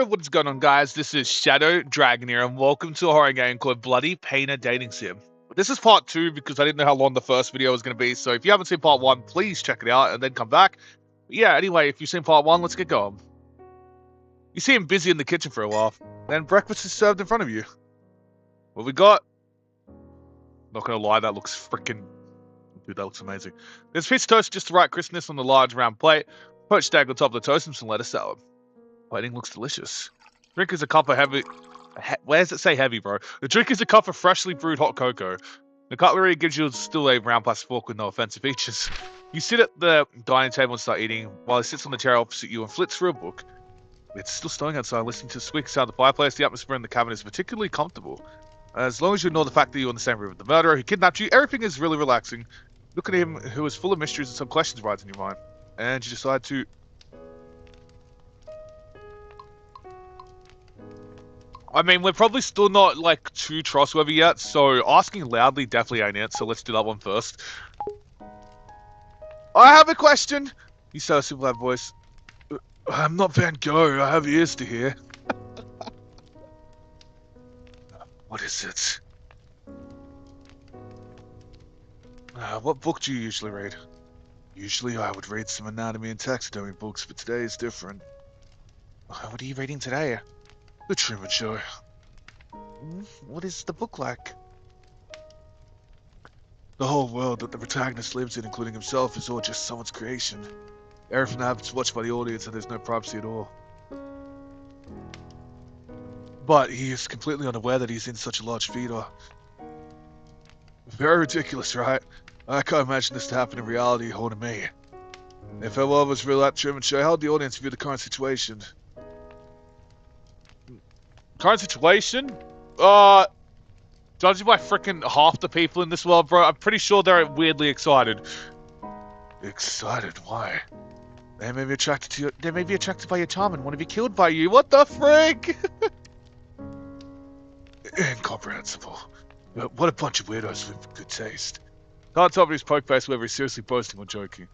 Yo, what's going on, guys? This is Shadow Dragon here, and welcome to a horror game called Bloody Painter Dating Sim. This is part 2 because I didn't know how long the first video was going to be, so if you haven't seen part 1, please check it out and then come back. But yeah, anyway, if you've seen part 1, let's get going. You see him busy in the kitchen for a while, then breakfast is served in front of you. What we got? Not gonna lie, that looks freaking... Dude, that looks amazing. There's pizza toast just the right crispness on the large round plate, poached egg on top of the toast, and some lettuce salad. Plating looks delicious. Drink is a cup of heavy... Where does it say heavy, bro? The drink is a cup of freshly brewed hot cocoa. The cutlery gives you still a round plastic fork with no offensive features. You sit at the dining table and start eating, while he sits on the chair opposite you and flits through a book. It's still snowing outside, listening to the squeak sound of the fireplace. The atmosphere in the cabin is particularly comfortable. As long as you ignore the fact that you're in the same room with the murderer who kidnapped you, everything is really relaxing. Look at him, who is full of mysteries and some questions rise in your mind. And you decide to... I mean, we're probably still not, like, too trustworthy yet, so asking loudly definitely ain't it, so let's do that one first. I have a question! You say a super loud voice. I'm not Van Gogh, I have ears to hear. What is it? What book do you usually read? Usually I would read some anatomy and taxidermy books, but today is different. What are you reading today? The Truman Show. What is the book like? The whole world that the protagonist lives in, including himself, is all just someone's creation. Everything happens watched by the audience and there's no privacy at all. But he is completely unaware that he's in such a large theater. Very ridiculous, right? I can't imagine this to happen in reality or to me. If our world was real at Truman Show, how would the audience view the current situation? Current situation? Judging by freaking half the people in this world, bro, I'm pretty sure they're weirdly excited. Excited? Why? They may be attracted to you. They may be attracted by your charm and want to be killed by you. What the frick? Incomprehensible. What a bunch of weirdos with good taste. Can't tell me his poke face whether he's seriously boasting or joking.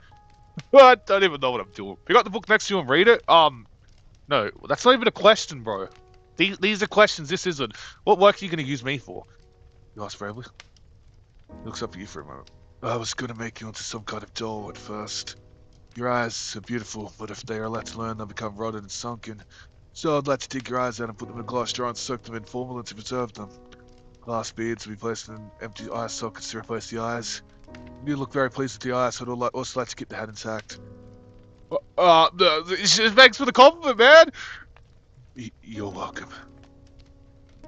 I don't even know what I'm doing. Pick up the book next to you and read it? No, that's not even a question, bro. These are questions, this isn't. What work are you going to use me for? You ask bravely. He looks up at you for a moment. I was going to make you into some kind of doll at first. Your eyes are beautiful, but if they are let to learn, they'll become rotted and sunken. So I'd like to dig your eyes out and put them in a glass jar and soak them in formalin to preserve them. Glass beads will be placed in empty eye sockets to replace the eyes. You look very pleased with the eyes, so I'd also like to keep the head intact. Thanks for the compliment, man! You're welcome.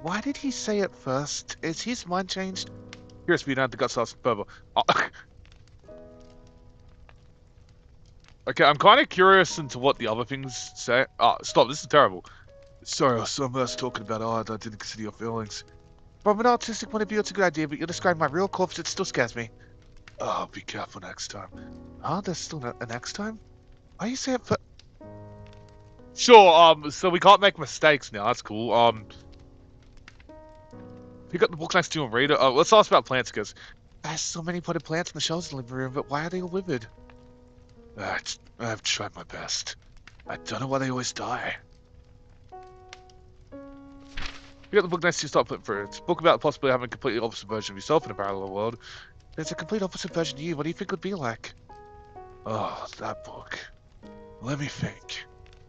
Why did he say it first? Is his mind changed? Curious, but you don't have the guts to ask further. Okay, I'm kind of curious into what the other things say. Stop, this is terrible. Sorry, I was so immersed talking about art, I didn't consider your feelings. From an artistic point of view, it's a good idea, but you're describing my real corpse, it still scares me. Oh, be careful next time. There's still a next time? Why you say it for... Sure, so we can't make mistakes now, that's cool. Pick up the book next to you and read it. Let's ask about plants, because there's so many potted plants in the shelves in the living room, but why are they all withered? I've tried my best. I don't know why they always die. You got the book next to you, start flipping through. It's a book about the possibility of having a completely opposite version of yourself in a parallel world. There's a complete opposite version of you. What do you think it would be like? Oh, that book. Let me think.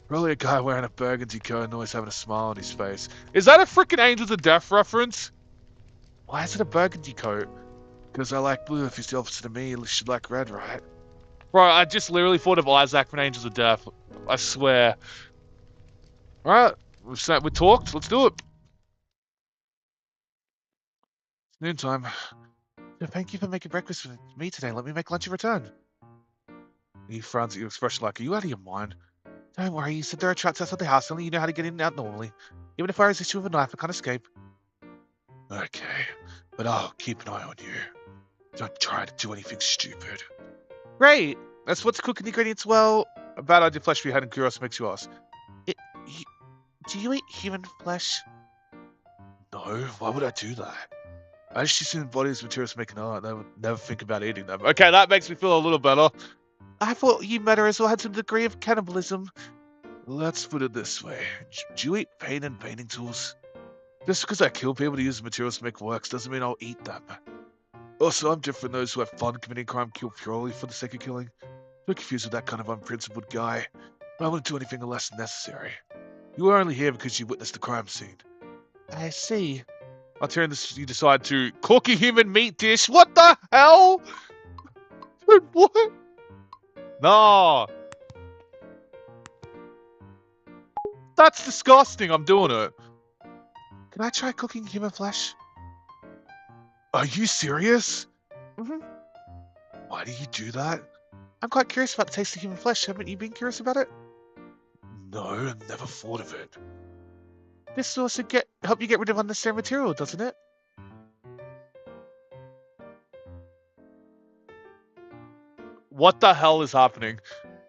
Probably a guy wearing a burgundy coat and always having a smile on his face. Is that a freaking Angels of Death reference? Why is it a burgundy coat? Because I like blue. If he's the opposite of me, you should like red, right? Bro, I just literally thought of Isaac from Angels of Death. I swear. Alright, we talked. Let's do it. It's noontime. Thank you for making breakfast for me today. Let me make lunch in return. He frowns at your expression like, are you out of your mind? Don't worry, you said there are traps outside the house, only you know how to get in and out normally. Even if I resist you with a knife, I can't escape. Okay, but I'll keep an eye on you. Don't try to do anything stupid. Great! That's what's cooking the ingredients well. A bad idea flesh for your head and curiosity makes you ask. Do you eat human flesh? No, why would I do that? I just assume bodies materials make an art. I would never think about eating them. Okay, that makes me feel a little better. I thought you murderers all had some degree of cannibalism. Let's put it this way. Do you eat paint and painting tools? Just because I kill people to use the materials to make works doesn't mean I'll eat them. Also, I'm different from those who have fun committing crime kill purely for the sake of killing. You're confused with that kind of unprincipled guy. I wouldn't do anything unless necessary. You were only here because you witnessed the crime scene. I see. I'll turn this. You decide to cook a human meat dish. What the hell? Dude, what? No. That's disgusting. I'm doing it. Can I try cooking human flesh? Are you serious? Mm-hmm. Why do you do that? I'm quite curious about the taste of human flesh. Haven't you been curious about it? No, I never thought of it. This will also help you get rid of unnecessary material, doesn't it? What the hell is happening?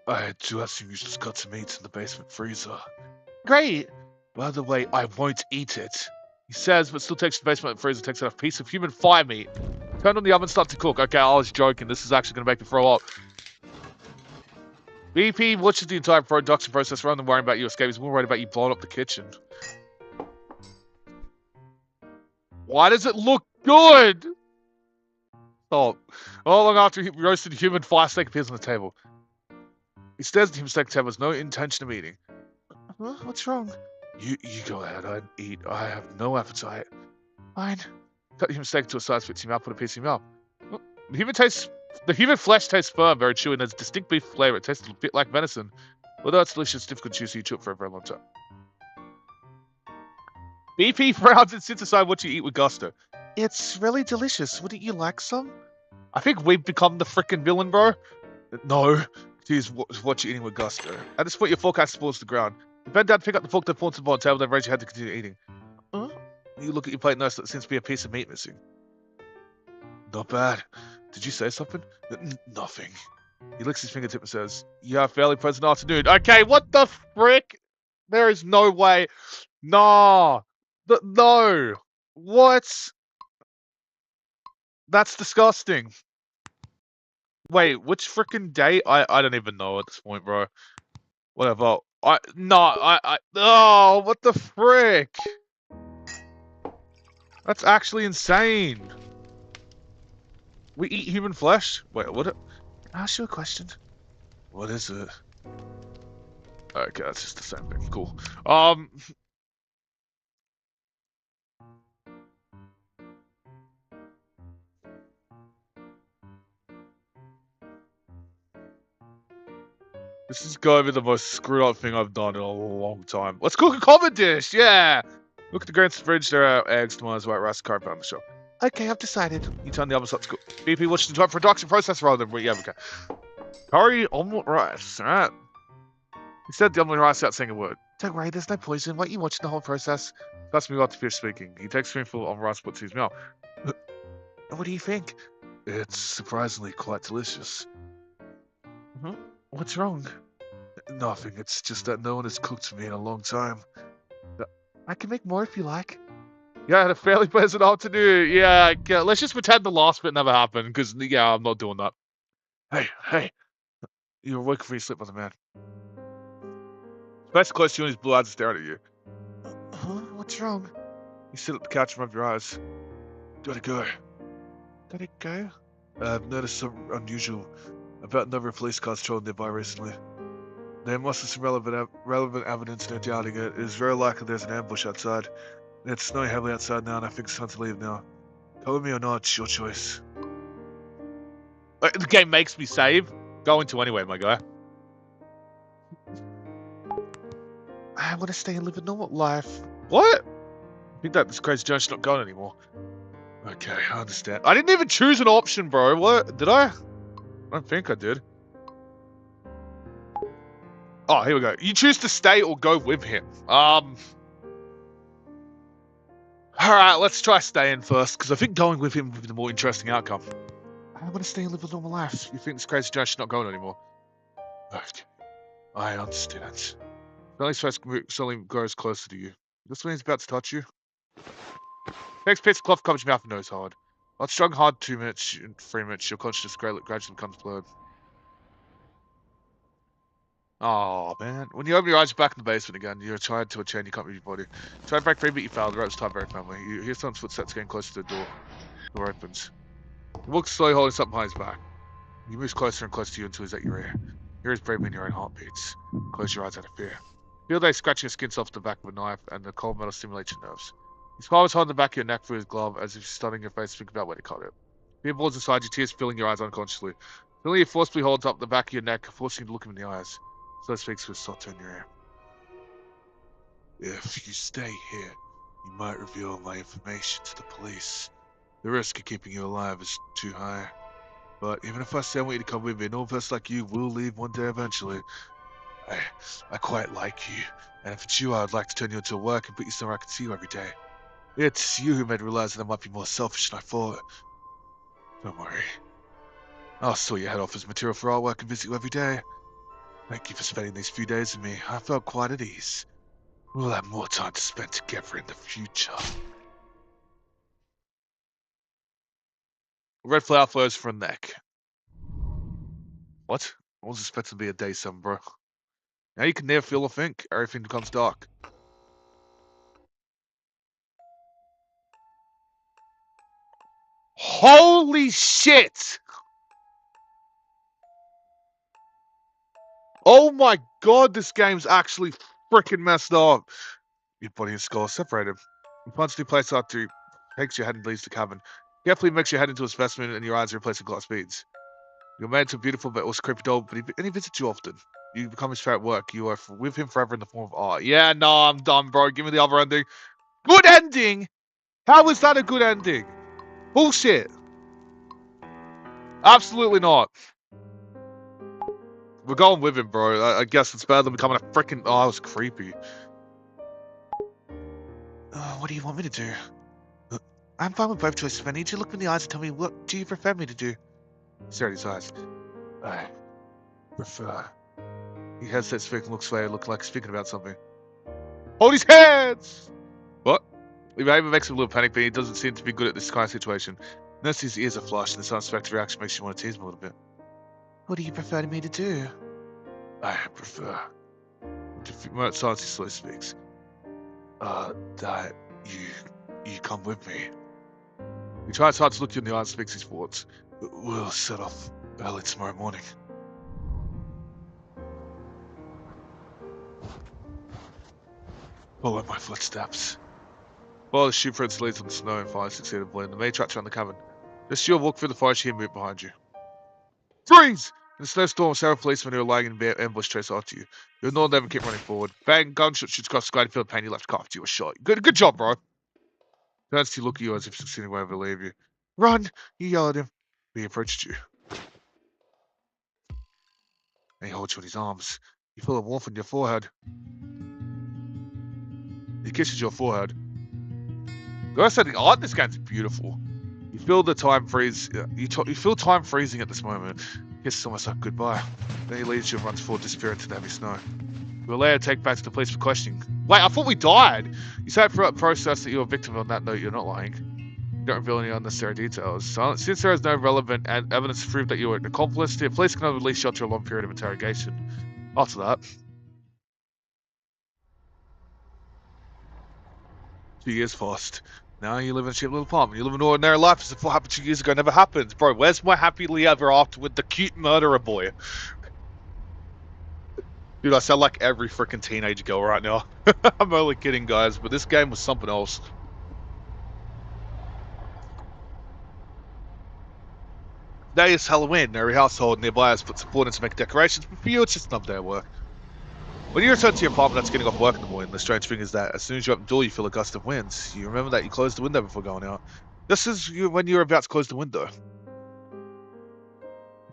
I do have some useless cuts of meat in the basement freezer. Great! By the way, I won't eat it. He says, but still takes the basement freezer, takes out a piece of human fire meat. Turn on the oven, start to cook. Okay, I was joking. This is actually going to make me throw up. BP watches the entire production process rather than worrying about you escaping. He's more worried about you blowing up the kitchen. Why does it look good? Oh, all long after he roasted human fire steak appears on the table. He stares at the human steak table with no intention of eating. Huh? What's wrong? You go ahead. I'd eat. I have no appetite. Fine. Cut the human steak to a size, fits your mouth, put a piece in your mouth. The human flesh tastes firm, very chewy, and has a distinct beef flavor. It tastes a bit like venison. Although it's delicious, difficult to chew, so you chew it for a very long time. BP frowns and sits aside what you eat with gusto. It's really delicious. Wouldn't you like some? I think we've become the frickin' villain, bro. No. Here's what you're eating with gusto. At this point, your fork has falls to the ground. You bend down, pick up the fork that falls to the bottom table, then raise your head to continue eating. Huh? You look at your plate and notice that there seems to be a piece of meat missing. Not bad. Did you say something? Nothing. He licks his fingertip and says, "Yeah, fairly pleasant afternoon." Okay, what the frick? There is no way. Nah. No. What? That's disgusting. Wait, which frickin' day? I don't even know at this point, bro. Whatever. Oh, what the frick? That's actually insane. We eat human flesh? Wait, what? Can I ask you a question? What is it? Okay, that's just the same thing. Cool. This is going to be the most screwed up thing I've done in a long time. Let's cook a common dish, yeah! Look at the grand fridge, there are eggs, tomatoes, white rice, carrot on the show. Okay, I've decided. You turn the oven start to cook. BP watches the entire production process rather than yeah, okay. Curry omelette rice, alright. He said the omelette rice without saying a word. Don't worry, there's no poison. Why don't you watch the whole process? That's me about to finish speaking. He takes a spoonful of rice, puts it in his mouth. What do you think? It's surprisingly quite delicious. Mm-hmm. What's wrong? Nothing. It's just that no one has cooked for me in a long time. I can make more if you like. Yeah, I had a fairly pleasant afternoon. Yeah, let's just pretend the last bit never happened, because, yeah, I'm not doing that. Hey. You're awake before you sleep, other man. His face close to you and his blue eyes are staring at you. Huh? What's wrong? You sit at the couch and rub your eyes. Gotta go. Gotta go? I've noticed something unusual about a number of police cars trolling nearby recently. There must be some relevant evidence, no doubting it. It is very likely there's an ambush outside. It's snowing heavily outside now, and I think it's time to leave now. Come with me or not, it's your choice. The game makes me save. Go into anyway, my guy. I want to stay and live a normal life. What? I think that this crazy John's not going anymore. Okay, I understand. I didn't even choose an option, bro. What? Did I? I don't think I did. Oh, here we go. You choose to stay or go with him. Alright, let's try staying first, because I think going with him would be the more interesting outcome. I want to stay and live a normal life. You think this crazy John's not going anymore? Okay. I understand. Smelly's face slowly grows closer to you. This means he's about to touch you. Takes a piece of cloth, covers your mouth and nose hard. While it's strung hard 2 minutes, in 3 minutes, your consciousness gradually becomes blurred. Oh, man. When you open your eyes, you're back in the basement again. You're tied to a chain, you can't move your body. Try to break free, but you fail. The rope's tied very firmly. You hear someone's footsteps getting closer to the door. The door opens. He walks slowly, holding something behind his back. He moves closer and closer to you until he's at your ear. Hear his breathing in your own heartbeats. Close your eyes out of fear. Feel they scratching his skin off the back of a knife, and the cold metal stimulates your nerves. His palm is holding the back of your neck through his glove, as if he's studying your face to think about where to cut it. Fear balls inside you, tears filling your eyes unconsciously. Suddenly, he forcibly holds up the back of your neck, forcing you to look him in the eyes. So speaks with a soft tone in your ear. If you stay here, you might reveal my information to the police. The risk of keeping you alive is too high. But even if I say I want you to come with me, no person like you will leave one day eventually. I quite like you, and if it's you, I would like to turn you into a work and put you somewhere I can see you every day. It's you who made me realize that I might be more selfish than I thought. Don't worry. I'll saw your head off as material for artwork and visit you every day. Thank you for spending these few days with me. I felt quite at ease. We'll have more time to spend together in the future. Red flower flows from the neck. What? I was expecting to be a day 7, bro. Now you can never feel or think. Everything becomes dark. Holy shit! Oh my god, this game's actually freaking messed up. Your body and skull are separated. You punch the place after you takes your head and leaves the cabin. Carefully makes your head into a specimen and your eyes are replaced with glass beads. You're made into a beautiful but also creepy doll, but he visits you often. You become his favorite work. You are with him forever in the form of art. Yeah, no, I'm done, bro. Give me the other ending. Good ending? How is that a good ending? Bullshit. Absolutely not. We're going with him, bro. I guess it's better than becoming a freaking... Oh, that was creepy. What do you want me to do? I'm fine with both choices, but I need you to look me in the eyes and tell me what do you prefer me to do? Stare at his eyes. I prefer... He hesitates, speaking, looks away, looking like he's speaking about something. Hold his hands! What? He maybe makes him a little panic, but he doesn't seem to be good at this kind of situation. Notice his ears are flushed, and this unexpected reaction makes you want to tease him a little bit. What do you prefer me to do? I prefer... After a few moments silence, he slowly speaks. That you come with me. He tries hard to look you in the eye and speaks his thoughts. We'll set off early tomorrow morning. Follow my footsteps. Follow the shoe prints leads on the snow and finally succeeded in blending. The maid tracks around the cabin. Just you walk through the forest, you hear move behind you. Freeze! In the snowstorm, several policemen who are lying in ambush chase after you. You ignore them and keep running forward. Bang, gunshot shoots across the sky to feel the pain you left after you were shot. Good job, bro. Turns to look at you as if succeeding won't believe you. Run! You yell at him. He approached you. And he holds you in his arms. You feel a warmth on your forehead. He kisses your forehead. The rest of the art in this game's beautiful. You feel the time freeze. You feel time freezing at this moment. Kisses almost like goodbye. Then he leads you and runs forward, disappearing into the heavy snow. You will later take back to the police for questioning. Wait, I thought we died. You say throughout the process that you're a victim. On that note, you're not lying. You don't reveal any unnecessary details. Since there is no relevant evidence to prove that you were an accomplice, the police can release you after a long period of interrogation. After that, 2 years passed. Now you live in a cheap little apartment. You live an ordinary life as if what happened 2 years ago never happened. Bro, where's my happily ever after with the cute murderer boy? Dude, I sound like every freaking teenage girl right now. I'm only kidding, guys, but this game was something else. Today is Halloween, and every household nearby has put support in to make decorations, but for you, it's just another day at work. When you return to your apartment after getting off work in the morning, the strange thing is that as soon as you open the door, you feel a gust of wind. You remember that you closed the window before going out. This is when you're about to close the window.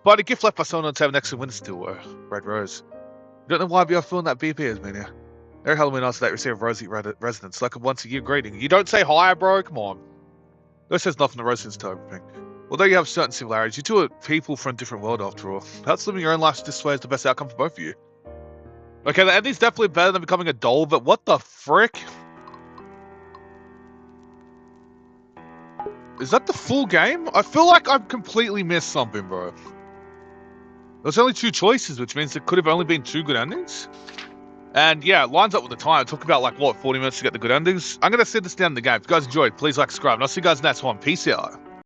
But a gift left by someone on the table next to the windowsill, a red rose. You don't know why, but you're feeling that BP is, Mania. Every Halloween after that, receive a rosy residence, like a once-a-year greeting. You don't say hi, bro? Come on. This says nothing to residents to everything. Although you have certain similarities, you two are people from a different world after all. Perhaps living your own life this way is the best outcome for both of you. Okay, the ending's definitely better than becoming a doll, but what the frick? Is that the full game? I feel like I've completely missed something, bro. was only 2 choices, which means there could have only been 2 good endings. And yeah, it lines up with the time. It took about, like, what, 40 minutes to get the good endings? I'm going to send this down in the game. If you guys enjoyed, please like, subscribe, and I'll see you guys next one. Peace out.